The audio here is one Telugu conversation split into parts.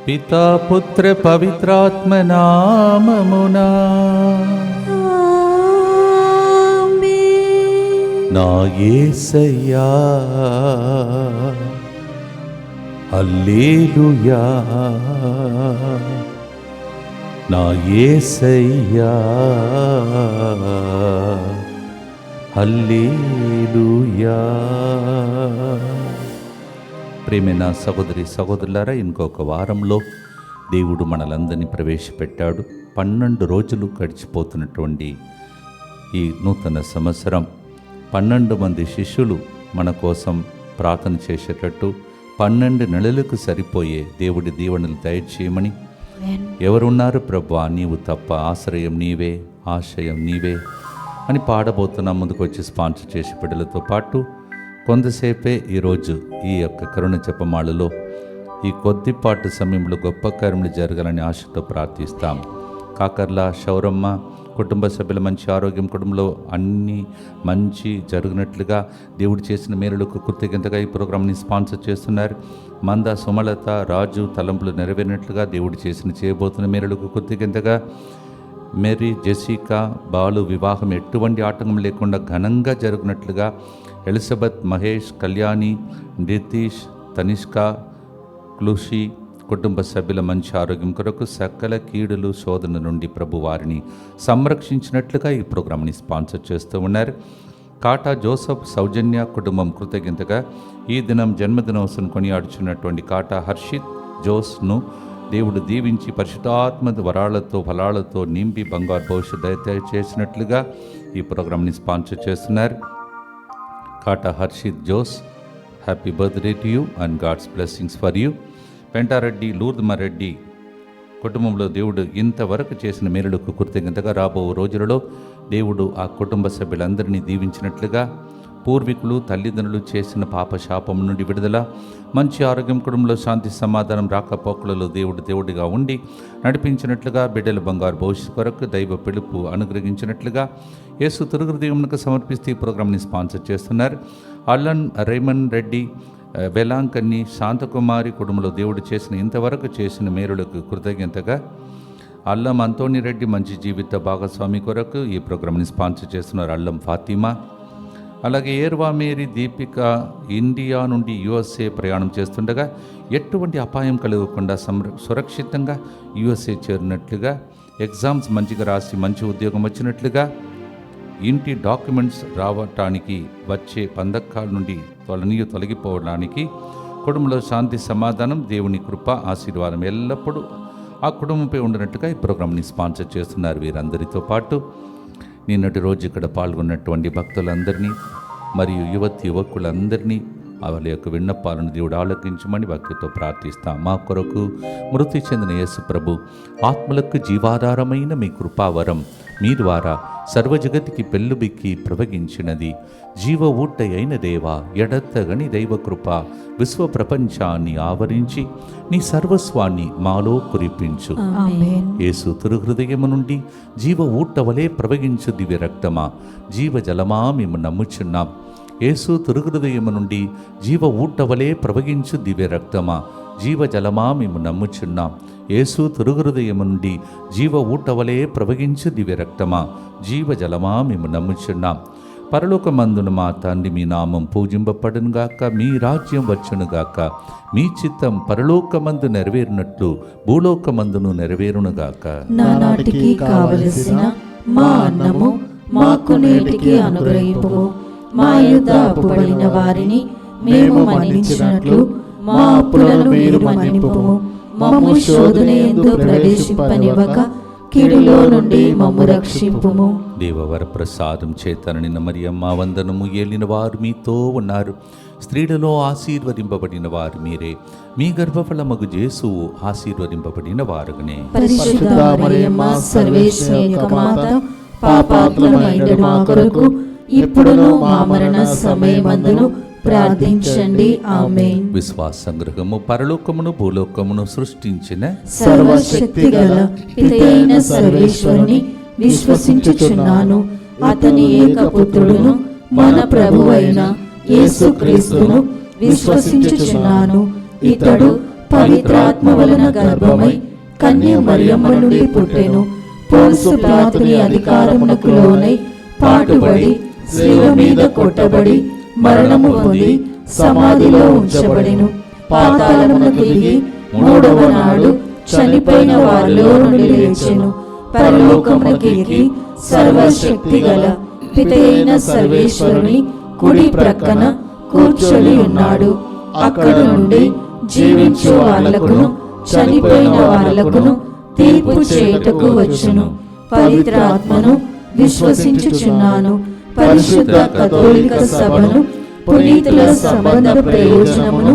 పితా పుత్ర పవిత్రాత్మ నామమునా. నా యేసయ్యా హల్లెలూయా, నా యేసయ్యా హల్లెలూయా. ప్రియమైన సహోదరి సహోదరులారా, ఇంకొక వారంలో దేవుడు మనలందరినీ ప్రవేశపెట్టాడు. 12 రోజులు గడిచిపోతున్నటువంటి ఈ నూతన సంవత్సరం 12 మంది శిష్యులు మన కోసం ప్రార్థన చేసేటట్టు 12 నెలలకు సరిపోయే దేవుడి దీవెనలు దయచేయమని, ఎవరున్నారు ప్రభువా నీవు తప్ప, ఆశ్రయం నీవే, ఆశయం నీవే అని పాడబోతున్నా. ముందుకు వచ్చి స్పాన్సర్ చేసే బిడ్డలతో పాటు కొంతసేపే ఈరోజు ఈ యొక్క కరుణ జపమాలలో ఈ కొద్దిపాటి సమయంలో గొప్ప కార్యములు జరగాలని ఆశతో ప్రార్థిస్తాం. కాకర్ల శౌరమ్మ కుటుంబ సభ్యుల మంచి ఆరోగ్యం, కుటుంబంలో అన్నీ మంచి జరిగినట్లుగా దేవుడు చేసిన మేలులకు కృతజ్ఞతగా ఈ ప్రోగ్రాంని స్పాన్సర్ చేస్తున్నారు. మంద సుమలత రాజు తలంపులు నెరవేరినట్లుగా దేవుడు చేయబోతున్న మేలులకు కృతజ్ఞతగా మేరీ జెసికా బాలు వివాహం ఎటువంటి ఆటంకం లేకుండా ఘనంగా జరుగునట్లుగా ఎలిజబెత్ మహేష్ కళ్యాణి నితీష్ తనిష్క క్లూషి కుటుంబ సభ్యుల మంచి ఆరోగ్యం కొరకు సకల కీడులు శోధన నుండి ప్రభు వారిని సంరక్షించినట్లుగా ఈ ప్రోగ్రాంని స్పాన్సర్ చేస్తూ ఉన్నారు. కాటా జోసఫ్ సౌజన్య కుటుంబం కృతజ్ఞతగా ఈ దినం జన్మదినోత్సవం కొనియాడుచున్నటువంటి కాటా హర్షిత్ జోస్ను దేవుడు దీవించి పరిశుద్ధాత్మ వరాలతో ఫలాలతో నింపి బంగారు భవిష్యత్తు దయచేసినట్లుగా ఈ ప్రోగ్రాంని స్పాన్సర్ చేస్తున్నారు. Kata Harshith Jose, happy birthday to you and God's blessings for you. Pentareddy Lurdamareddy కుటుంబంలో దేవుడు ఇంతవరకు చేసిన మేలులకు కృతజ్ఞతగా రాబో రోజులలో దేవుడు ఆ కుటుంబ సభ్యులందరినీ దీవించినట్లుగా, పూర్వీకులు తల్లిదండ్రులు చేసిన పాప శాపం నుండి విడుదల, మంచి ఆరోగ్యం, కుటుంబంలో శాంతి సమాధానం, రాకపోకలలో దేవుడిగా ఉండి నడిపించినట్లుగా, బిడ్డల బంగారు భవిష్యత్తు కొరకు దైవ పిలుపు అనుగ్రహించినట్లుగా యేసు తిరుగుహృదయమునకు సమర్పిస్తూ ఈ ప్రోగ్రాంని స్పాన్సర్ చేస్తున్నారు. అల్లన్ రేమన్ రెడ్డి వెలాంకన్ని శాంతకుమారి కుటుంబంలో దేవుడు చేసిన ఇంతవరకు చేసిన మేలులకు కృతజ్ఞతగా, అల్లం అంతోని రెడ్డి మంచి జీవిత భాగస్వామి కొరకు ఈ ప్రోగ్రాంని స్పాన్సర్ చేస్తున్నారు. అల్లం ఫాతిమా, అలాగే ఏర్వా మేరీ దీపిక ఇండియా నుండి యుఎస్ఏ ప్రయాణం చేస్తుండగా ఎటువంటి అపాయం కలగకుండా సురక్షితంగా యుఎస్ఏ చేరినట్లుగా, ఎగ్జామ్స్ మంచిగా రాసి మంచి ఉద్యోగం వచ్చినట్లుగా, ఇంటి డాక్యుమెంట్స్ రావటానికి వచ్చే పందకాల నుండి తొలగిపోవడానికి, కుటుంబంలో శాంతి సమాధానం, దేవుని కృప ఆశీర్వాదం ఎల్లప్పుడూ ఆ కుటుంబంపై ఉండినట్టుగా ఈ ప్రోగ్రాంని స్పాన్సర్ చేస్తున్నారు. వీరందరితో పాటు నిన్నటి రోజు ఇక్కడ పాల్గొన్నటువంటి భక్తులందరినీ మరియు యువకులందరినీ వాళ్ళ యొక్క విన్నపాలను దేవుడు ఆలకించమని భక్తితో ప్రార్థిస్తాం. మా కొరకు మృతి చెందిన యేసు ప్రభు ఆత్మలకు జీవాధారమైన మీ కృపావరం మీ ద్వారా సర్వజగతికి పెళ్ళుబిక్కి ప్రవగించినది. జీవ ఊట అయిన దేవా, ఎడతగని దైవకృప విశ్వ ప్రపంచాన్ని ఆవరించి నీ సర్వస్వాన్ని మాలో కురిపించు. యేసు తిరుహృదయము నుండి జీవ ఊట వలె ప్రవగించు దివ్య రక్తమా, జీవజలమా మేము నమ్ముచున్నాం. యేసు తిరుహృదయము నుండి జీవ ఊట వలె ప్రవగించు దివ్య రక్తమా, జీవజలమా మేము నమ్ముచున్నాం. యేసు తిరుహృదయము నుండి జీవ ఊట వలె ప్రవగించు దివ్య రక్తమా, జీవజలమా మేము నమ్ముచున్నాం. పరలోకమందున మా తండ్రి మీ నామం పూజింపబడునుగాక, మీ రాజ్యం వచ్చునుగాక, మీ చిత్తం పరలోకమందు నెరవేరునట్లు భూలోకమందును నెరవేరునుగాక. నానాటికి కావలసిన మా అన్నము మాకు నేటికి అనుగ్రహింపుము. మా యుద్ధ అప్పుబడిన వారిని మేము మన్నించినట్లు మా అప్పులను మీరు మన్నింపుము. మమ్ము శోధనయందు ప్రవేశింపనివ్వక కీడులో నుండి మమ్ము రక్షింపుము. దేవవర ప్రసాదం చేత నిన్న మరియమ్మ వందనము. ఏలిన వారు మీతో ఉన్నారు, స్త్రీలలో ఆశీర్వదింపబడిన వారు మీరే, మీ గర్భఫలమగు యేసువు ఆశీర్వదింపబడిన వారుగనే. పరిశుద్ధ మరియమ్మ సర్వేశ్వరి యొక్క మాత, పాపాత్ములమైన మా కొరకు ఇప్పుడును మా మరణ సమయమందును ప్రార్థించండి. ఆమేన్. విశ్వాస సంగ్రహము. పరలోకమును భూలోకమును సృష్టించిన సర్వశక్తి గల పితైన సర్వేశ్వరుని విశ్వసించుచున్నాను. అతని ఏకపుత్రుడును మన ప్రభువైన యేసుక్రీస్తును విశ్వసించుచున్నాను. ఇతడు పవిత్రాత్మ వలన గర్భమై కన్య మరియమ్మ నుండి పుట్టెను. పోన్సు పిలాతుని అధికారమునకు లోనై పాటుబడి శిలువ మీద కొట్టబడి మరణము పొంది సమాధిలో ఉంచబడెను. పాతాళమునకు దిగి మూడవ నాడు చనిపోయిన వారిలో నుండి లేచెను. పరలోకమునకు ఎక్కి సర్వశక్తి గల పితయైన సర్వేశ్వరుని కుడి ప్రక్కన కూర్చొని ఉన్నాడు. అక్కడ నుండి జీవించు వాళ్లకును చనిపోయిన వాళ్లకును తీర్పు చేయుటకు వచ్చును. పవిత్ర ఆత్మను విశ్వసించుచున్నాను. పరిశుద్ధ కథోలిక సభను, పునీతుల సంబంధ ప్రయోజనమును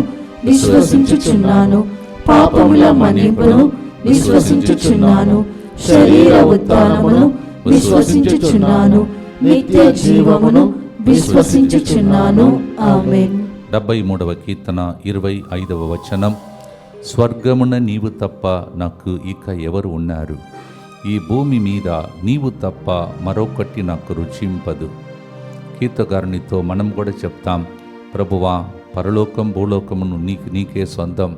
విశ్వసించుచున్నాను. పాపముల మన్నింపును విశ్వసించుచున్నాను. శరీర ఉత్థానమును విశ్వసించుచున్నాను. నిత్య జీవమును విశ్వసించుచున్నాను. ఆమేన్. 73వ కీర్తన 25వ వచనం. స్వర్గమున నీవు తప్ప నాకు ఇక ఎవరు ఉన్నారు? ఈ భూమి మీద నీవు తప్ప మరొకటి నాకు రుచింపదు. కీర్తగారునితో మనం కూడా చెప్తాం, ప్రభువా, పరలోకం భూలోకమును నీకే సొంతం,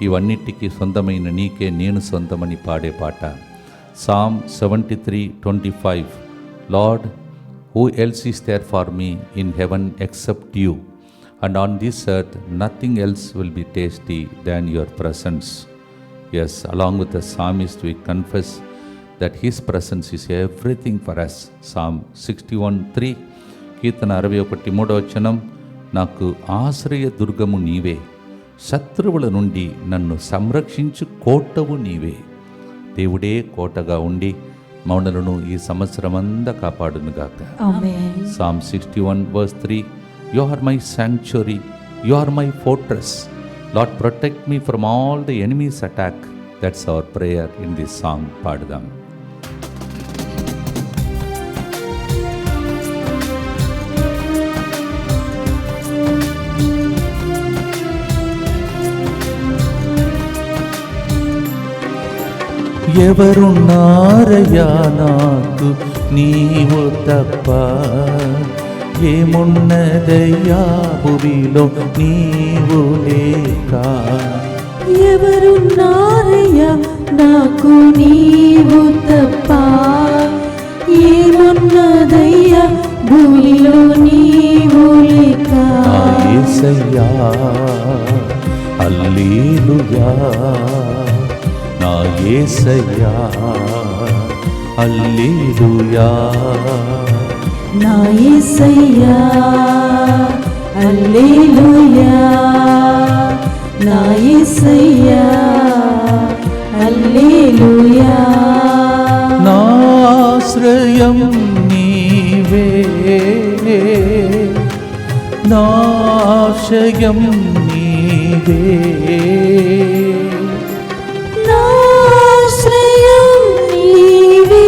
ఇవన్నిటికీ సొంతమైన నీకే నేను సొంతమని పాడే పాట. Psalm 73:25. Lord, who else is there for me in heaven except you? And on this earth nothing else will be tasty than your presence. Yes, along with the psalmist we confess that his presence is everything for us. Psalm 61:3. కీర్తన 61:3 వచనం. నాకు ఆశ్రయ దుర్గము నీవే, శత్రువుల నుండి నన్ను సంరక్షించు కోటవు నీవే. దేవుడే కోటగా ఉండి మౌనలను ఈ సంవత్సరమంతా కాపాడునుగాక. ఆమేన్. Psalm 61:3. You are my sanctuary, you are my fortress. Lord, protect me from all the enemy's attack. That's our prayer in this song. పాడుదాం. ఎవరున్నారయ్యా నాకు నీవు తప్ప, ఏమున్నదయ్యా భూమిలో నీవు లేక. ఎవరున్నారయ్యా నాకు నీవు తప్ప, ఏమున్నదయ్యా భూమిలో నీవు లేక. నా యేసయ్యా హల్లెలూయా, నా యేసయ్యా హల్లెలూయా, నా యేసయ్యా హల్లెలూయా, నా యేసయ్యా హల్లెలూయా. నా ఆశ్రయం నీవే, నా ఆశయం నీవే, నా ఆశ్రయం నీవే,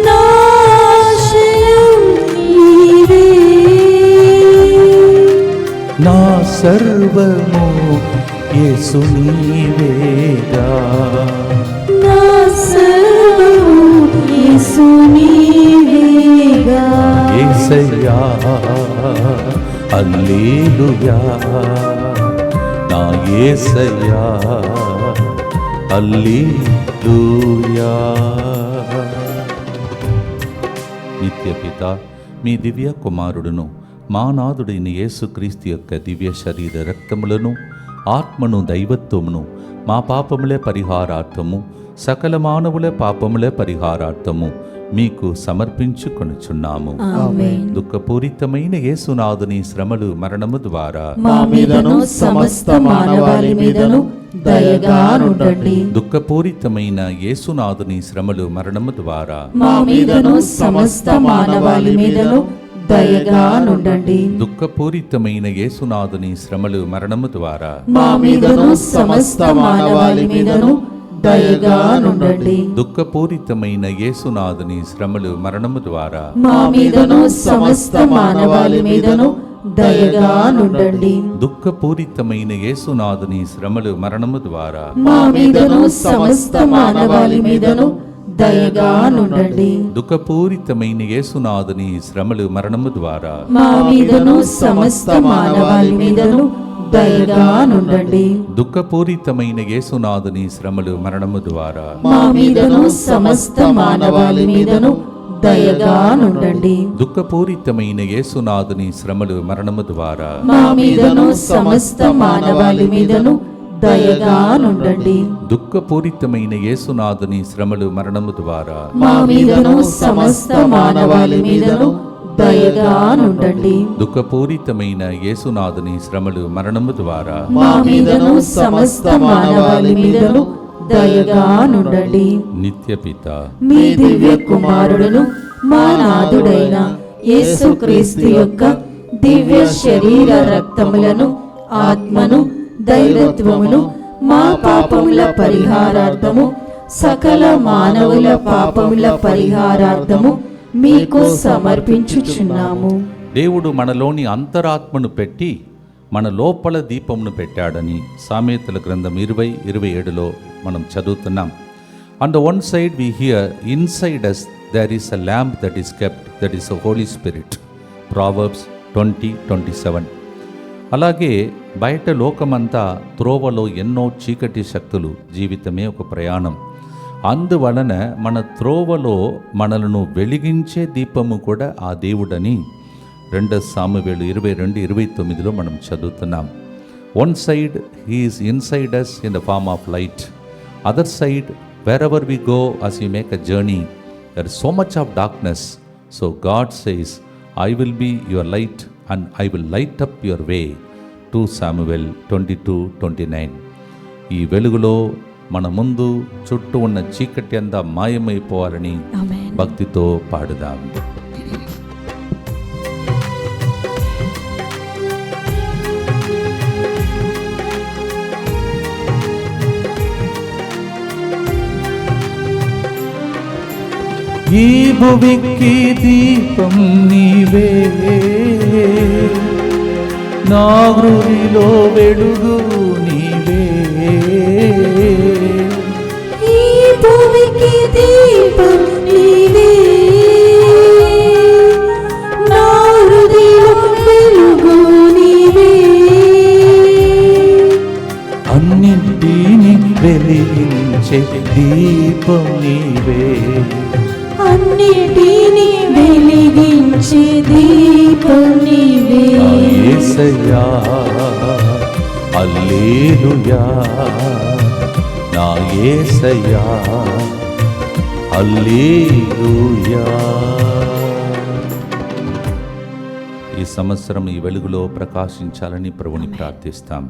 నా ఆశయం నీవే. నా సర్వము యేసు నీవేగా, నా సర్వము యేసు నీవేగా. యేసయ్యా హల్లెలూయా, నా యేసయ్యా హల్లెలూయా. నిత్య పిత, మీ దివ్య కుమారుడును మా నాథుడైన యేసుక్రీస్తు యొక్క దివ్య శరీర రక్తములను, ఆత్మను, దైవత్వమును మా పాపములే పరిహారార్థము, సకల మానవుల పాపములే పరిహారార్థము మీకు సమర్పించుకొనుచున్నాము. ఆమేన్. దుఃఖపూరితమైన యేసునాథుని శ్రమలు, మరణము ద్వారా మా మీదను సమస్త మానవాళి మీదను దయగా నుండండి. దుఃఖపూరితమైన యేసునాథుని శ్రమలు, మరణము ద్వారా మా మీదను సమస్త మానవాళి మీదను దయగా నుండండి. దుఃఖపూరితమైన యేసునాథుని శ్రమలు, మరణము ద్వారా మా మీదను సమస్త మానవాళి మీదను దయగా నుండండి. దుఃఖపూరితమైన యేసునాథుని శ్రమలు, మరణము ద్వారా మా మీదను సమస్త మానవాళి మీదను దయగా నుండండి. దుఃఖపూరితమైన యేసునాథుని శ్రమలు, మరణము ద్వారా మా మీదను సమస్త మానవాళి మీదను దయగా నుండండి. దుఃఖపూరితమైన యేసునాథుని శ్రమలు, మరణము ద్వారా మా మీదను సమస్త మానవాళి మీదను దయగా నుండండి. దుఃఖపూరితమైన యేసునాథుని శ్రమలు మరణము ద్వారా మా మీదను సమస్త మానవాళి మీదను దయగా నుండండి. దుఃఖపూరితమైన యేసునాథుని శ్రమలు మరణము ద్వారా మా మీదను సమస్త మానవాళి మీదను దయగా నుండండి. దుఃఖపూరితమైన యేసునాథుని శ్రమలు మరణము ద్వారా మా మీదను సమస్త మానవాళి మీదను దయగా నుండండి. దుఃఖపూరితమైన యేసునాథుని శ్రమలు మరణము ద్వారా మా మీదను సమస్త మానవాళి మీదను దయగా నుండండి. నిత్యపిత మీ దివ్య కుమారుడును మా నాథుడైన యేసుక్రీస్తు యొక్క దివ్య శరీర రక్తములను ఆత్మను దైవత్వమును మా పాపముల పరిహారార్థము సకల మానవుల పాపముల పరిహారార్థము మీకు సమర్పించుచున్నాము. దేవుడు మనలోని అంతరాత్మను పెట్టి మన లోపల దీపమును పెట్టాడని సామెతల గ్రంథం 20:27లో మనం చదువుతున్నాం. On the one side we hear, inside us there is a lamp that is kept, that is the Holy Spirit. Proverbs 20:27. అలాగే బయట లోకమంతా త్రోవలో ఎన్నో చీకటి శక్తులు, జీవితమే ఒక ప్రయాణం. అందువలన మన త్రోవలో మనలను వెలిగించే దీపము కూడా ఆ దేవుడని 2 సామువేలు 22:29లో మనం చదువుతున్నాం. One side he is inside us in the form of light, other side wherever we go as we make a journey there is so much of darkness, so God says I will be your light and I will light up your way. 2 Samuel 22:29. ఈ వెలుగులో మన ముందు చుట్టూ ఉన్న చీకటి అంతా మాయమైపోవాలని ఆమేన్. భక్తితో పాడుదాం. ఈ భువికి దీపం నీవే, నా హృదిలో వెలుగు నీవే. ఈ భూమికి దీపం నీవే, నా హృదయం వెలుగు నీవే. అన్నింటిని వెలిగించే దీపం నీవే, అన్నిటిని వెలిగించే దీపం నీవే. యేసయ్యా హల్లెలూయా, నా యేసయ్యా హల్లెలూయా. ఈ సంవత్సరం ఈ వెలుగులో ప్రకాశించాలని ప్రభుని ప్రార్థిస్తాం.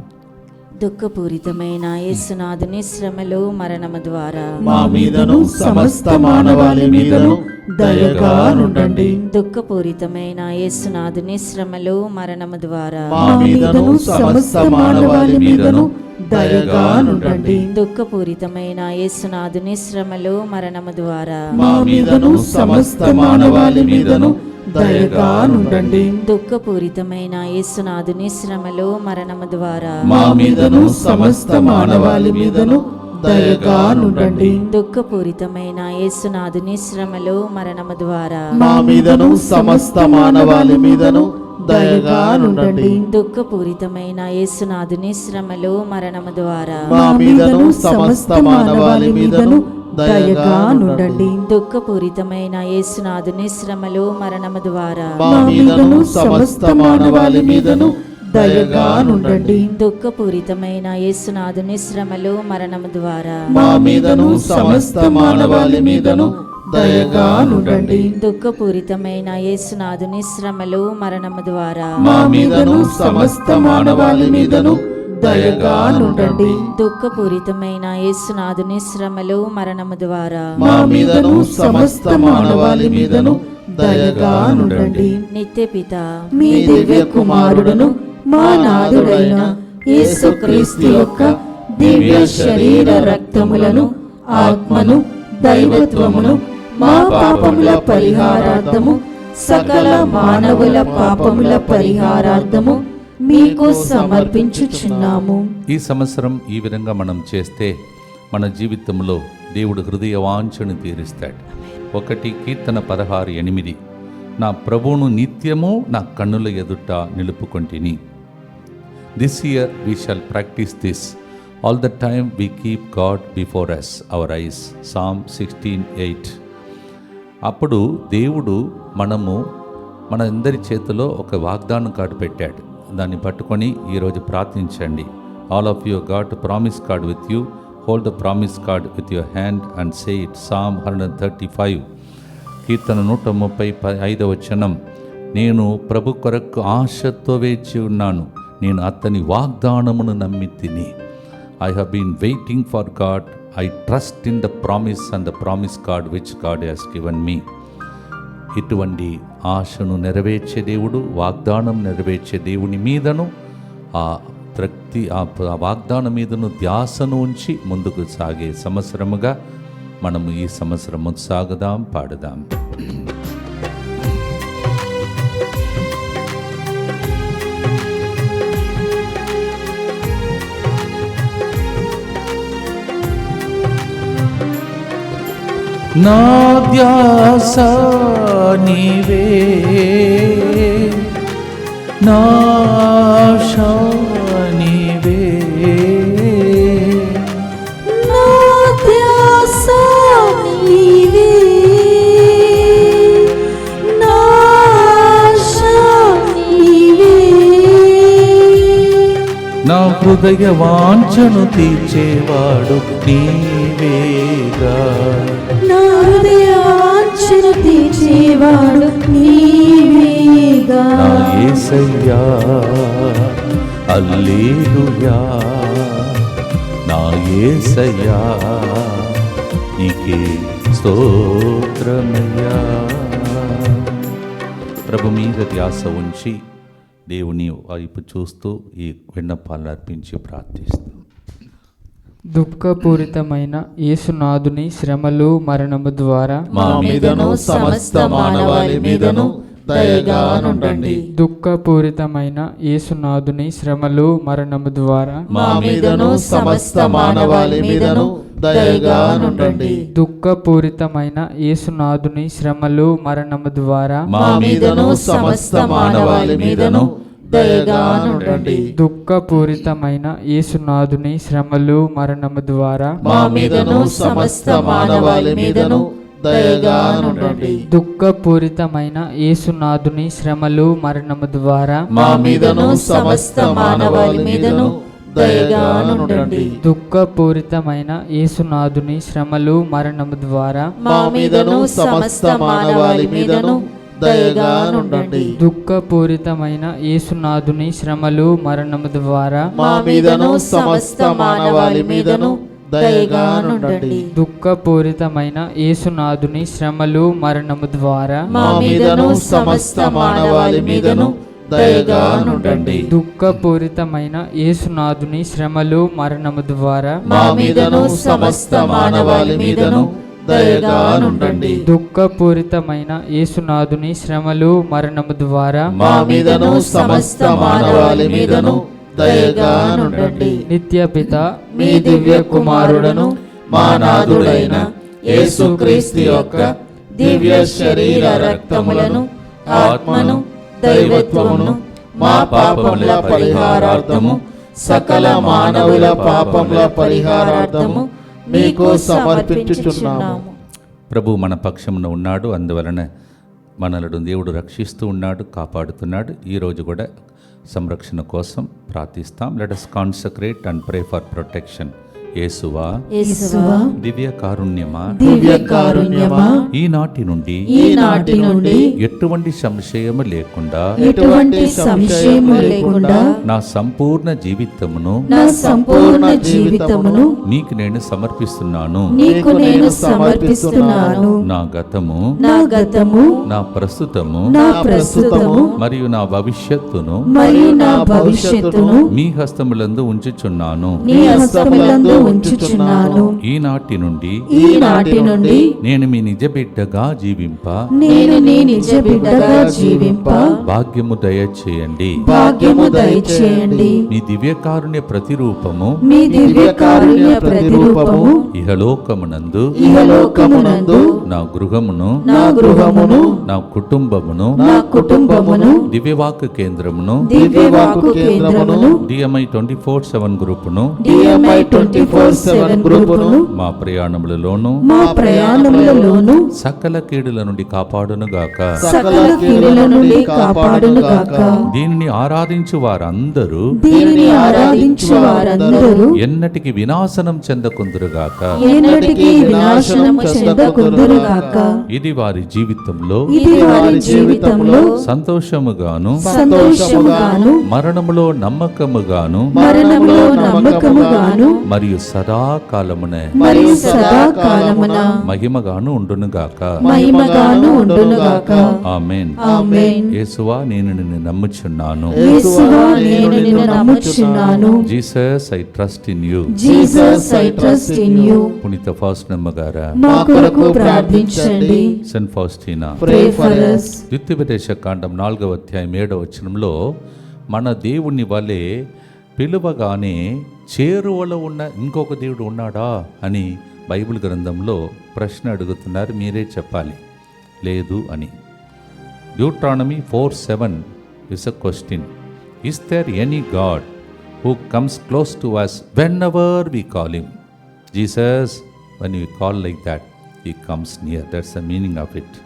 దుఃఖపూరితమైన యేసునాథుని శ్రమలు మరణము ద్వారా మా మీదను సమస్త మానవాళి మీదను దయగా నుండండి. దుఃఖపూరితమైన యేసునాథుని శ్రమలు మరణము ద్వారా మా మీదను సమస్త మానవాళి మీదను దయగా నుండండి. దుఃఖపూరితమైన యేసునాథుని శ్రమలు మరణము ద్వారా మా మీదను సమస్త మానవాళి మీదను దయగా నుండండి. దుఃఖపూరితమైన యేసునాథుని శ్రమలు మరణము ద్వారా మా మీదను సమస్త మానవాళి మీదను దయగా నుండండి. దుఃఖపూరితమైన యేసునాథుని శ్రమలు మరణము ద్వారా మా మీదను సమస్త మానవాళి మీదను దయగా నుండండి. దుఃఖపూరితమైన యేసునాథుని శ్రమలు మరణము ద్వారా మా మీదను సమస్త మానవాళి మీదను దయగా నుండండి. దుఃఖపూరితమైన యేసునాథుని శ్రమలు మరణము ద్వారా మా మీదను సమస్త మానవాళి మీదను దయగా నుండండి. దుఃఖపూరితమైన యేసునాథుని శ్రమలు మరణము ద్వారా మా మీదను సమస్త మానవాళి మీదను దయగా నుండండి. దుఃఖపూరితమైన యేసునాథుని శ్రమలు మరణము ద్వారా మా మీదను సమస్త మానవాళి మీదను దయగా నుండండి. దుఃఖపూరితమైన యేసునాథుని శ్రమలు మరణము ద్వారా మా మీదను సమస్త మానవాళి మీదను దయగా నుండండి. నిత్యపిత మీ దివ్య కుమారుడును మా నాథుడైన యేసుక్రీస్తు యొక్క దివ్య శరీర రక్తములను ఆత్మను దైవత్వమును మా పాపముల పరిహారార్థము సకల మానవుల పాపముల పరిహారార్థము మీకు సమర్పించుచున్నాము. ఈ సంవత్సరం ఈ విధంగా మనం చేస్తే మన జీవితంలో దేవుడు హృదయ వాంఛను తీరుస్తాడు. 1 కీర్తన 16:8 నా ప్రభువును నిత్యము నా కన్నుల ఎదుట నిలుపుకొంటిని. This year we shall practice this. All the time we keep God before us, our eyes. Psalm 16:8. అప్పుడు దేవుడు మన అందరి చేతిలో ఒక వాగ్దానం కార్డు పెట్టాడు. దాన్ని పట్టుకొని ఈరోజు ప్రార్థించండి. All of you got a promise card with you. Hold the promise card with your hand and say it. Psalm 135. కీర్తన 135వ వచనం. నేను ప్రభు కొరకు ఆశతో వేచి ఉన్నాను, నేను అతని వాగ్దానమును నమ్మి తిని. I have been waiting for God. I trust in the promise and the promise card which God has given me. ఇటువంటి ఆశను నెరవేర్చే దేవుడు, వాగ్దానం నెరవేర్చే దేవుని మీదను ఆ వాగ్దానం మీదను ధ్యాసను ఉంచి ముందుకు సాగే సంవత్సరముగా మనము ఈ సంవత్సరం సాగుదాం, పాడుదాం. నా ధ్యాస నీవే, నా ఆశ నీవే, నా ధ్యాస నీవే, నా ఆశ నీవే. నా హృదయ వాంఛను తీర్చేవాడు నీవేగా, నా హృదయ వాంఛను తీర్చేవాడు నీవేగా. నా యేసయ్యా హల్లెలూయా, నా యేసయ్యా నీకే స్తోత్రమయ్యా. ప్రభు మీద ధ్యాస ఉంచి దేవుని వైపు చూస్తూ ఈ విన్నపాలను అర్పించి ప్రార్థిస్తాం. దుఃఖపూరితమైన యేసునాథుని శ్రమలు మరణము ద్వారా మా మీదను సమస్త మానవాళి మీదను దయగా నుండండి. దుఃఖపూరితమైన యేసునాథుని శ్రమలు మరణము ద్వారా మా మీదను సమస్త మానవాళి మీదను దయగా నుండండి. దుఃఖపూరితమైన యేసునాథుని శ్రమలు మరణము ద్వారా మా మీదను సమస్త మానవాళి మీదను దయగా నుండండి. దుఃఖపూరితమైన యేసునాథుని శ్రమలు మరణము ద్వారా మా మీదను సమస్త మానవాళి మీదను దయగా నుండండి. దుఃఖపూరితమైన యేసునాథుని శ్రమలు మరణము ద్వారా మా మీదను సమస్త మానవాళి మీదను దయగా నుండండి. దుఃఖపూరితమైన యేసునాథుని శ్రమలు మరణము ద్వారా మా మీదను సమస్త మానవాళి మీదను దయగా నుండండి. దుఃఖపూరితమైన యేసునాథుని శ్రమలు మరణము ద్వారా మా మీదను సమస్త మానవాళి మీదను దయగా నుండండి. దుఃఖపూరితమైన యేసునాథుని శ్రమలు మరణము ద్వారా మా మీదను సమస్త మానవాళి మీదను దయగా నుండండి. దుఃఖపూరితమైన యేసునాథుని శ్రమలు మరణము ద్వారా మా మీదను సమస్త మానవాళి మీదను దయగా నుండండి. దుఃఖపూరితమైన యేసునాథుని శ్రమలు మరణము ద్వారా మా మీదను సమస్త మానవాళి మీదను దయగా నుండండి. నిత్యపిత మీ దివ్య కుమారుడను మా నాథుడైన యేసుక్రీస్తు యొక్క దివ్య శరీర రక్తములను, ఆత్మను, దైవత్వమును మా పాపముల పరిహారార్థము, సకల మానవుల పాపముల పరిహారార్థము మీకు సమర్పించుచున్నాము. ప్రభు మన పక్షమున ఉన్నాడు, అందువలన మనలను దేవుడు రక్షిస్తూ ఉన్నాడు, కాపాడుతున్నాడు. ఈరోజు కూడా సంరక్షణ కోసం ప్రార్థిస్తాం. Let us consecrate and pray for protection. యేసువా, యేసువా, దివ్య కారుణ్యమా, దివ్య కారుణ్యమా, ఈనాటి నుండి ఈనాటి నుండి ఎటువంటి సంశయము లేకుండా ఎటువంటి సంశయము లేకుండా నా సంపూర్ణ జీవితమును నా సంపూర్ణ జీవితమును నీకు నేను సమర్పిస్తున్నాను. నీకు నేను సమర్పిస్తున్నాను. నా గతము, నా గతము, నా ప్రస్తుతము నా ప్రస్తుతము మరియు నా భవిష్యత్తును మరియు నా భవిష్యత్తును మీ హస్తములందు ఉంచుచున్నాను. నీ హస్తములందు ఉంచుచున్నాను. ఈనాటి నుండి ఈనాటి నుండి నేను మీ నిజ బిడ్డగా జీవింప నేను నీ నిజ బిడ్డగా జీవింప భాగ్యము దయచేయండి. భాగ్యము దయచేయండి. మీ దివ్యకారుణ్య ప్రతిరూపము మీ దివ్యకారుణ్య ప్రతిరూపము ఇహలోకమునందు ఇహలోకమునందు నా గృహమును నా గృహమును నా కుటుంబమును నా కుటుంబమును దివ్యవాక్య కేంద్రమును దివ్యవాక్కు కేంద్రమును డిఎంఐ 24/7 గ్రూపును డిఎంఐ 24/7 గ్రూపును మా ప్రయాణములలోను మా ప్రయాణములలోను సకల కీడుల నుండి కాపాడునుగాక. సకల కీడుల నుండి కాపాడునుగాక. దీనిని ఆరాధించు వారందరూ దీనిని ఆరాధించు వారందరూ ఎన్నటికి వినాశనం చెందకుందురుగాక. ఎన్నటికీ వినాశనము చెందకుందురుగాక. ఇది వారి జీవితంలో ఇది వారి జీవితంలో సంతోషముగాను సంతోషముగాను మరణములో నమ్మకముగాను మరణములో నమ్మకముగాను మరియు సదాకాలమునే మరియు సదాకాలమున మహిమగాను ఉండునుగాక. మహిమగాను ఉండునుగాక. ఆమేన్. ఆమేన్. యేసువా నేను నిన్ను నమ్ముచున్నాను. యేసువా నేను నిన్ను నమ్ముచున్నాను. Jesus I trust in you. Jesus I trust in you. పునీత ఫాస్టినమ్మ గారా, మా కొరకు ప్రార్థించండి. Saint Faustina, pray for us. ద్వితీయోపదేశ కాండం 4వ అధ్యాయం 7వ వచనంలో మన దేవుని వలె పిలువగానే చేరువలో ఉన్న ఇంకొక దేవుడు ఉన్నాడా అని బైబిల్ గ్రంథంలో ప్రశ్న అడుగుతున్నారు. మీరే చెప్పాలి లేదు అని. Deuteronomy 4:7 is a question. Is there any God who comes close to us whenever we call him? Jesus, when you call like that he comes near. That's the meaning of it.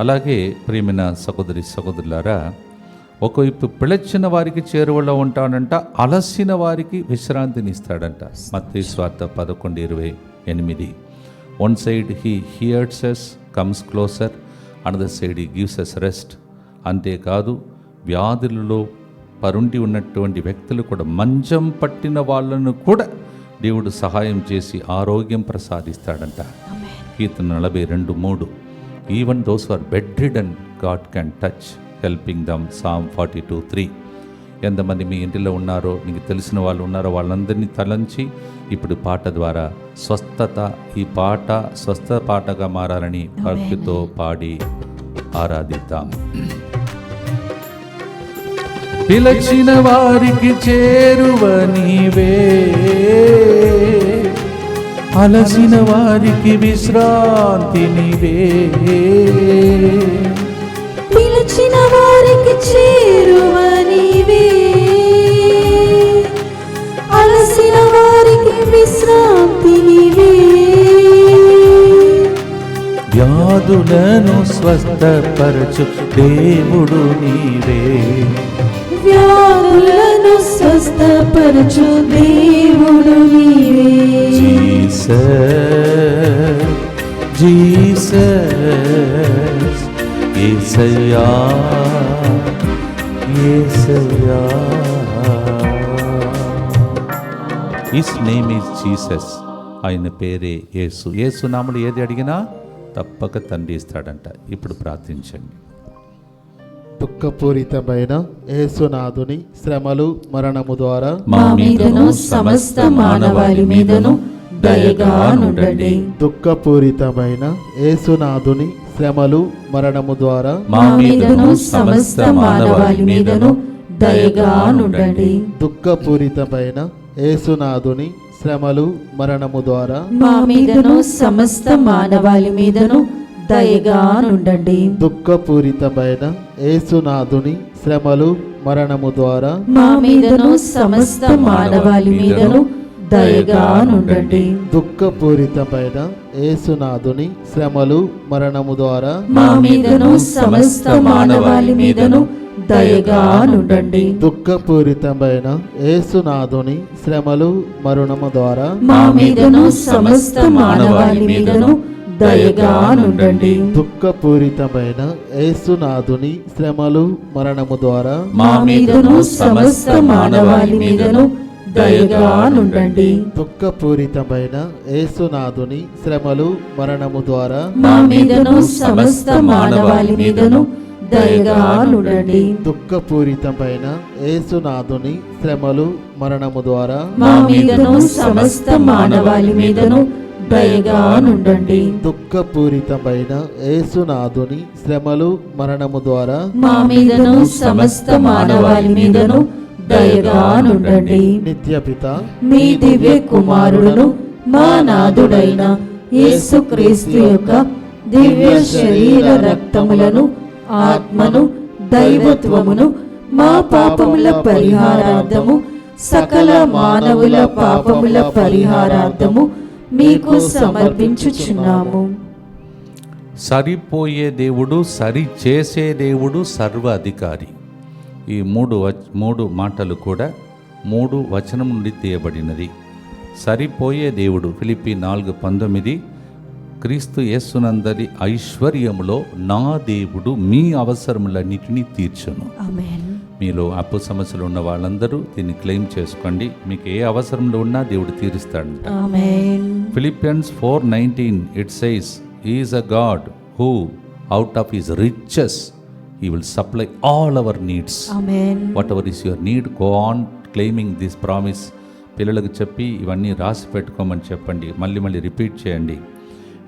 అలాగే ప్రియమైన సహోదరి సహోదరులారా, ఒకవైపు పిలిచిన వారికి చేరువలో ఉంటాడంట, అలసిన వారికి విశ్రాంతిని ఇస్తాడంట. మత్తయి సువార్త 11:28. One side he hears us, comes closer, another side he gives us rest. అంతేకాదు వ్యాధులలో పరుండి ఉన్నటువంటి వ్యక్తులు కూడా, మంచం పట్టిన వాళ్ళను కూడా దేవుడు సహాయం చేసి ఆరోగ్యం ప్రసాదిస్తాడంట. కీర్తన 42:3. Even those are bedridden God can touch, helping them. Psalm 42:3. ఎంతమంది మీ ఇంటిలో ఉన్నారో, మీకు తెలిసిన వాళ్ళు ఉన్నారో వాళ్ళందరినీ తలంచి ఇప్పుడు పాట ద్వారా స్వస్థత, ఈ పాట స్వస్థ పాటగా మారాలని భక్తితో పాడి ఆరాధిద్దాం. పిలిచిన వారికి చేరువ నీవే, అలసిన వారికి విశ్రాంతి నీవే. పిలిచిన వారికి చేరువ నీవే, అలసిన వారికి విశ్రాంతి నీవే. వ్యాధులను స్వస్థపరచు దేవుడు నీవే. వ్యాధులను స్వస్థపరచు దేవుడు నీవే. Jesus, Jesus, Yesayya, Yesayya. His name is Jesus. ఆయన పేరే యేసు. యేసు నామములో ఏది అడిగినా తప్పక తండ్రి ఇస్తాడంట. ఇప్పుడు ప్రార్థించండి. దుఃఖపూరితమైన యేసునాథుని శ్రమలు మరణము ద్వారా మా మీదను సమస్త మానవాళి మీదను దయగా నుండండి. దుఃఖపూరితమైన యేసునాథుని శ్రమలు మరణము ద్వారా మా మీదను సమస్త మానవాళి మీదను దయగా నుండండి. దుఃఖపూరితమైన యేసునాథుని శ్రమలు మరణము ద్వారా మా మీదను సమస్త మానవాళి మీదను దయగా నుండండి. దుఃఖపూరితమైన యేసునాథుని శ్రమలు మరణము ద్వారా మా మీదను సమస్త మానవాళి మీదను దయగా నుండండి. దుఃఖపూరితమైన యేసునాథుని శ్రమలు మరణము ద్వారా మా మీదను సమస్త మానవాళి మీదను దయగా నుండండి. దుఃఖపూరితమైన యేసునాథుని శ్రమలు మరణము ద్వారా మా మీదను సమస్త మానవాళి మీదను దయగా నుండండి. దుఃఖపూరితమైన యేసునాథుని శ్రమలు మరణము ద్వారా మా మీదను సమస్త మానవాళి మీదను దయగా నుండండి. దుఃఖపూరితమైన యేసునాథుని శ్రమలు మరణము ద్వారా మా మీదను సమస్త మానవాళి మీదను దయగా నుండండి. దుఃఖపూరితమైన యేసునాథుని శ్రమలు మరణము ద్వారా మా మీదను సమస్త మానవాళి మీదను దయగా నుండండి. దుఃఖపూరితమైన యేసునాథుని శ్రమలు మరణము ద్వారా మా మీదను సమస్త మానవాళి మీదను దయగా నుండండి. నిత్యపిత మీ దివ్య కుమారుడును మా నాథుడైన యేసుక్రీస్తు యొక్క దివ్య శరీర రక్తములను, ఆత్మను, దైవత్వమును మా పాపముల పరిహారార్థము, సకల మానవుల పాపముల పరిహారార్థము మీకు సమర్పించుచున్నాము. సరిపోయే దేవుడు, సరి చేసే దేవుడు, సర్వ అధికారి. ఈ మూడు మాటలు కూడా 3 వచనం నుండి తీయబడినది. సరిపోయే దేవుడు ఫిలిప్పీ 4:19, క్రీస్తు యేసునందరి ఐశ్వర్యములో నా దేవుడు మీ అవసరములన్నిటినీ తీర్చును. ఆమేన్. మీలో అప్పు సమస్యలు ఉన్న వాళ్ళందరూ దీన్ని క్లెయిమ్ చేసుకోండి. మీకు ఏ అవసరంలో ఉన్నా దేవుడు తీరుస్తాడంట. ఆమేన్. Philippians 4:19 it says, He is a God who out of His riches He will supply all our needs. Amen. Whatever is your need, go on claiming this promise. పిల్లలకు చెప్పి ఇవన్నీ రాసి పెట్టుకోమని చెప్పండి. మళ్ళీ రిపీట్ చేయండి.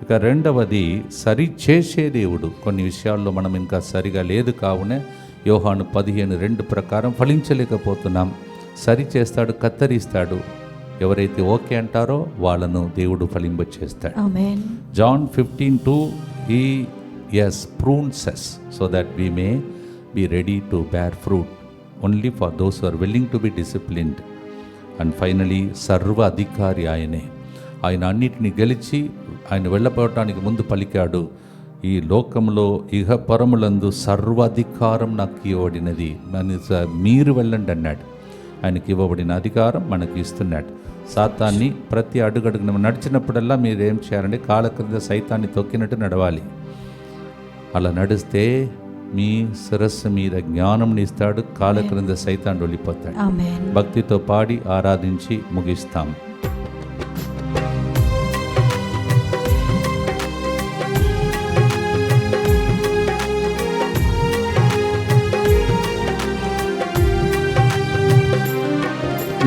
ఇక రెండవది సరి చేసే దేవుడు. కొన్ని విషయాల్లో మనం ఇంకా సరిగా లేదు కావున యోహాను 15:2 ప్రకారం ఫలించలేకపోతున్నాం. సరి చేస్తాడు, కత్తరిస్తాడు. ఎవరైతే ఓకే అంటారో వాళ్ళను దేవుడు ఫలింపచేస్తాడు. ఆమేన్. John 15:2 He prunes us so that we may be ready to bear fruit only for those who are willing to be disciplined. And finally సర్వ అధికారి ఆయనే. ఆయన అన్నిటిని గెలిచి ఆయన వెళ్ళపోవటానికి ముందు పలికాడు, ఈ లోకంలో ఇహపరములందు సర్వాధికారం నాకు ఇవ్వబడినది, మీరు వెళ్ళండి అన్నాడు. ఆయనకి ఇవ్వబడిన అధికారం మనకి ఇస్తున్నాడు. సాతాన్ని ప్రతి అడుగడుగున నడిచినప్పుడల్లా మీరు ఏం చేయాలంటే కాళ్ళ క్రింద సైతాన్ని తొక్కినట్టు నడవాలి. అలా నడిస్తే మీ శిరస్సు మీద జ్ఞానం ఇస్తాడు, కాళ్ళ క్రింద సైతాన్ని వెళ్ళిపోతాడు. ఆమేన్. భక్తితో పాడి ఆరాధించి ముగిస్తాం.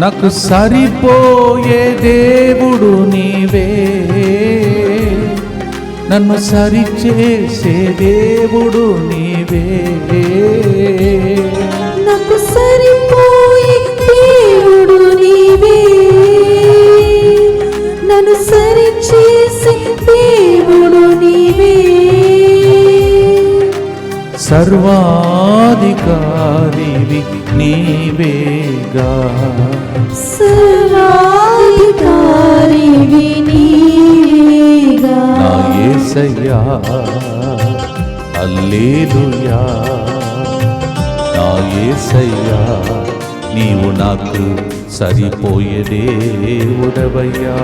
నాకు సరిపోయే దేవుడు నీవే, నన్ను సరిచేసే దేవుడు నీవే. నాకు సరిపోయే దేవుడు నీవే, నన్ను సరిచేసే దేవుడు నీవే. సర్వాధికారివి నీవేగా, సర్వాధికారివి నీవేగా. నా యేసయ్యా హల్లెలూయా, నా యేసయ్యా నీవు నాకు సరిపోయే దేవుడవయ్యా.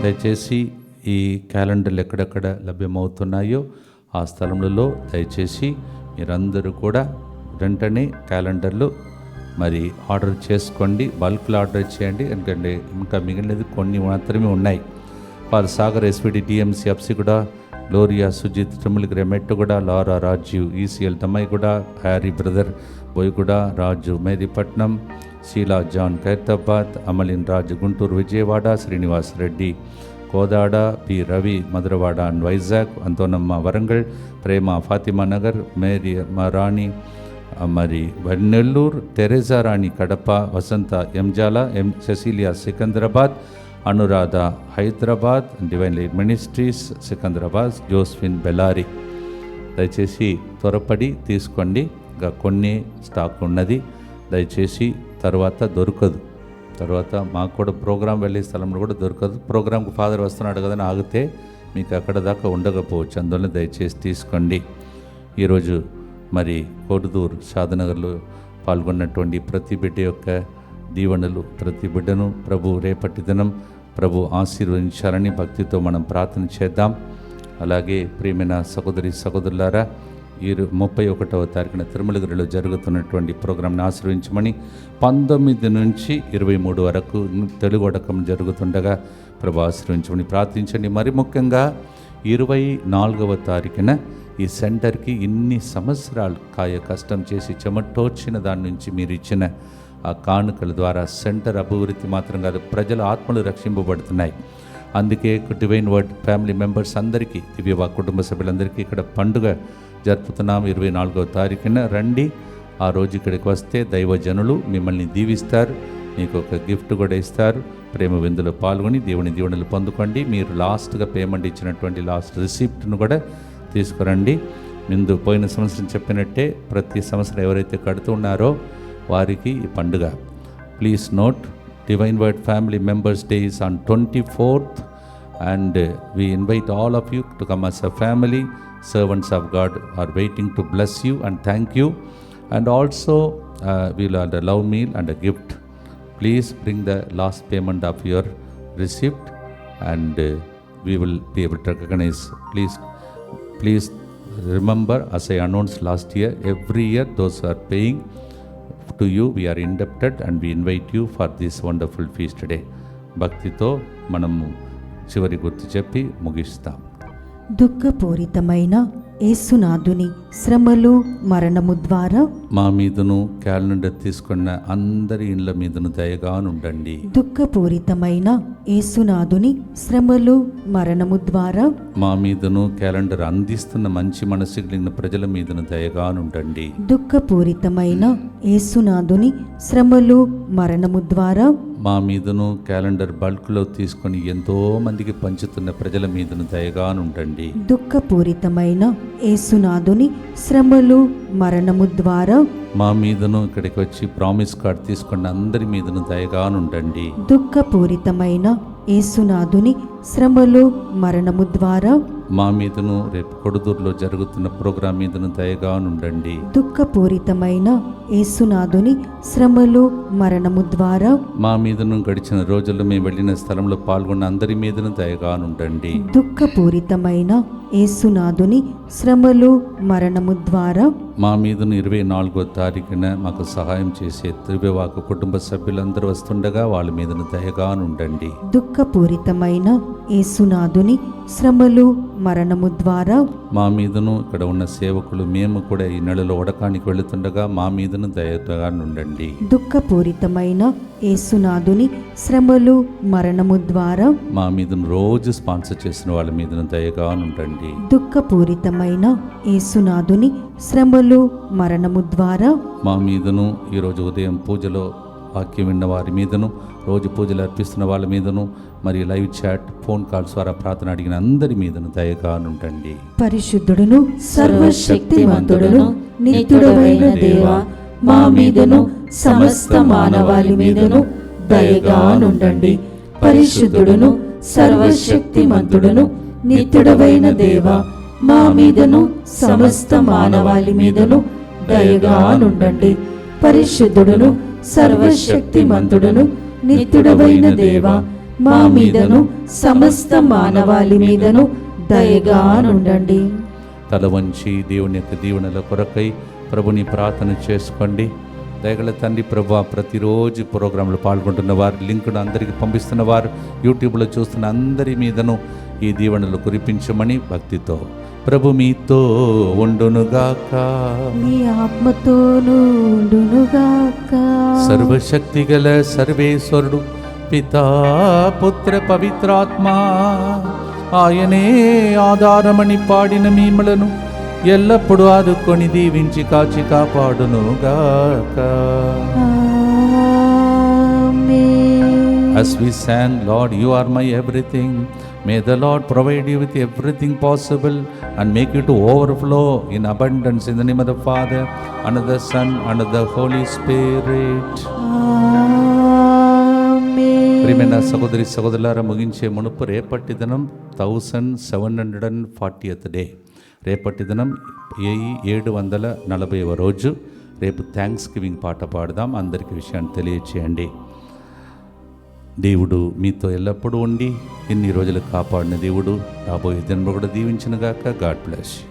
దయచేసి ఈ క్యాలెండర్లు ఎక్కడెక్కడ లభ్యమవుతున్నాయో ఆ స్థలములలో దయచేసి మీరందరూ కూడా వెంటనే క్యాలెండర్లు మరి ఆర్డర్ చేసుకోండి. బల్క్లో ఆర్డర్ చేయండి. ఎందుకంటే ఇంకా మిగిలినది కొన్ని మాత్రమే ఉన్నాయి. వారు Sagar, SVD, DMC, Apsiguda, Gloria, Sujith, Trimulgherry, Mettuguda, Laura, Rajiv, ECL, Dammaiguda, Harry brother, Boyaguda, Raju, Mehdipatnam, Sheela, John, Khairatabad, Amalin Raju, Guntur, Vijayawada, Srinivas Reddy, Kodad, P Ravi, Madhurawada and Vizag, Anthonamma Warangal, Prema Fatima Nagar, Mary Rani మరి Nellore, Teresa Rani Kadapa, Vasantha Enjala, Cecilia Secunderabad, Anuradha Hyderabad, divine light ministries Secunderabad, Josephine Bellary. దయచేసి త్వరపడి తీసుకోండి. ఇంకా కొన్ని స్టాక్ ఉన్నది. దయచేసి తర్వాత దొరకదు. తర్వాత మాకు కూడా ప్రోగ్రాం వెళ్ళే స్థలంలో కూడా దొరకదు. ప్రోగ్రాంకు ఫాదర్ వస్తున్నాడు కదా అని ఆగితే మీకు అక్కడ దాకా ఉండకపోవచ్చు. అందువల్ల దయచేసి తీసుకోండి. ఈరోజు మరి కోడుదూరు షాదనగర్లో పాల్గొన్నటువంటి ప్రతి బిడ్డ యొక్క దీవెనలు, ప్రతి బిడ్డను ప్రభు రేపటి దినం ప్రభు ఆశీర్వదించాలని భక్తితో మనం ప్రార్థన చేద్దాం. అలాగే ప్రియమైన సహోదరులారా, ఈ 31వ తారీఖున తిరుమలగిరిలో జరుగుతున్నటువంటి ప్రోగ్రాంని ఆశీర్వదించమని 19 నుంచి 23 వరకు తెలుగు వడకం జరుగుతుండగా ప్రభు ఆశీర్వదించమని ప్రార్థించండి. మరి ముఖ్యంగా 24వ తారీఖున ఈ సెంటర్కి ఇన్ని సంవత్సరాలు కష్టం చేసి చెమటోర్చిన దాని నుంచి మీరు ఇచ్చిన ఆ కానుకల ద్వారా సెంటర్ అభివృద్ధి మాత్రం కాదు, ప్రజల ఆత్మలు రక్షింపబడుతున్నాయి. అందుకే డివైన్ వర్డ్ ఫ్యామిలీ మెంబర్స్ అందరికీ, దివ్యవా కుటుంబ సభ్యులందరికీ ఇక్కడ పండుగ జరుపుతున్నాం. 24వ తారీఖున రండి. ఆ రోజు ఇక్కడికి వస్తే దైవజనులు మిమ్మల్ని దీవిస్తారు, మీకు ఒక గిఫ్ట్ కూడా ఇస్తారు. ప్రేమ విందులో పాల్గొని దేవుని దీవెనలు పొందుకోండి. మీరు లాస్ట్గా పేమెంట్ ఇచ్చినటువంటి లాస్ట్ రిసిప్ట్ను కూడా తీసుకురండి. ముందు పోయిన సంవత్సరం చెప్పినట్టే ప్రతి సంవత్సరం ఎవరైతే కడుతున్నారో వారికి ఈ పండుగ. Please note, divine word family members day is on 24th and we invite all of you to come as a family. Servants of God are waiting to bless you and thank you, and also we'll have a love meal and a gift. Please bring the last payment of your receipt and we will be able to recognize. Please remember, as I announced last year, every year those who are paying to you, we are indebted and we invite you for this wonderful feast today. భక్తితో మనము చివరి గుర్తు చెప్పి ముగిస్తాం. దుఃఖపూరితమైన యేసునాథుని శ్రమలు మరణము ద్వారా మా మీదను క్యాలెండర్ తీసుకున్న అందరి ఇండ్ల మీదను దయగానుండండి. దుఃఖపూరితమైన యేసునాథుని శ్రమలు మరణము ద్వారా మా మీదను క్యాలెండర్ అందిస్తున్న మంచి మనసు కలిగిన ప్రజల మీదను దయగానుండండి. దుఃఖపూరితమైన యేసునాథుని శ్రమలు మరణము ద్వారా మా మీదను క్యాలెండర్ బల్క్లో తీసుకొని ఎంతో మందికి పంచుతున్న ప్రజల మీదను దయగానుండండి. దుఃఖపూరితమైన యేసునాథుని శ్రమలు మరణము ద్వారా మా మీదను ఇక్కడికి వచ్చి ప్రామిస్ కార్డ్ తీసుకున్న అందరి మీదను దయగానుండండి. దుఃఖపూరితమైన యేసునాథుని శ్రమలు మరణము ద్వారా మా మీదను రేపు కొడుదూరులో జరుగుతున్న ప్రోగ్రాం మీదను దయగానుండండి. దుఃఖపూరితమైన యేసునాథుని శ్రమలు మరణము ద్వారా మా మీదను గడిచిన రోజుల్లో మేము వెళ్ళిన స్థలంలో పాల్గొన్న అందరి మీదను దయగానుండండి. దుఃఖపూరితమైన యేసునాథుని శ్రమలు మరణము ద్వారా మా మీదను 24వ తారీఖున మాకు సహాయం చేసే త్రివ్యవాకు కుటుంబ సభ్యులందరూ వస్తుండగా వాళ్ళ మీదను దయగానుండండి. దుఃఖపూరితమైన యేసునాథుని శ్రమలు మరణము ద్వారా మా మీదను ఇక్కడ ఉన్న సేవకులు మేము కూడా ఈ నెలలో వడకానికి వెళుతుండగా మా మీదను దయగానుండండి. దుఃఖపూరితమైన యేసునాథుని శ్రమలు మరణము ద్వారా మా మీదను రోజు స్పాన్సర్ చేసిన వాళ్ళ మీదను దయగానుండండి. దుఃఖపూరితమైన యేసునాథుని శ్రమలు మరణము ద్వారా మా మీదను ఈరోజు ఉదయం పూజలో వాక్యం విన్న వారి మీదను, రోజు పూజలు అర్పిస్తున్న వాళ్ళ మీదను, మరి లైవ్ చాట్ ఫోన్ కాల్స్ ద్వారా ప్రార్థన అడిగిన అందరి మీదను దయగానుండండి. పరిశుద్ధుడును సర్వశక్తిమంతుడును నిత్యుడైన దేవా, మా మీదను సమస్త మానవాళి మీదను దయగానుండండి. పరిశుద్ధుడును సర్వశక్తిమంతుడును నిత్యుడైన దేవా, మా మీదను సమస్త మానవాళి మీదను దయగానుండండి. పరిశుద్ధుడును సర్వశక్తిమంతుడును నిత్యుడైన దేవా, మా మీదను సమస్త మానవాళి మీదను దయగానుండండి. తల వంచి దేవుని యొక్క దీవెనల కొరకై ప్రభుని ప్రార్థన చేసుకోండి. దయగల తండ్రి ప్రభువా, ప్రతిరోజు ప్రోగ్రాంలో పాల్గొంటున్న వారు, లింకును అందరికీ పంపిస్తున్న వారు, యూట్యూబ్లో చూస్తున్న అందరి మీదను ఈ దీవెనలు కురిపించమని భక్తితో ప్రభు మీతో ఉండునుగాక, మీ ఆత్మతోను ఉండునుగాక. సర్వశక్తి గల సర్వేశ్వరుడు పితా పుత్ర పవిత్రాత్మ ఆయనే ఆధారమని పాడిన మీమలను ఎల్లప్పుడూ ఆదుకొని దీవించి కాచి కాపాడునుగాక. As we sang, Lord, you are my everything. May the Lord provide you with everything possible and make you to overflow in abundance in the name of the Father, and of the Son, and of the Holy Spirit. ప్రియమైన సహోదరి సహోదరులారా, ముగించే మునుపు రేపటి దినం 1740th డే, రేపటి దినం 740వ రోజు. రేపు థ్యాంక్స్ గివింగ్ పాట పాడదాం. అందరికీ విషయాన్ని తెలియచేయండి. దేవుడు మీతో ఎల్లప్పుడూ ఉండి ఇన్ని రోజులు కాపాడిన దేవుడు రాబోయే దినం కూడా దీవించినగాక. God bless you.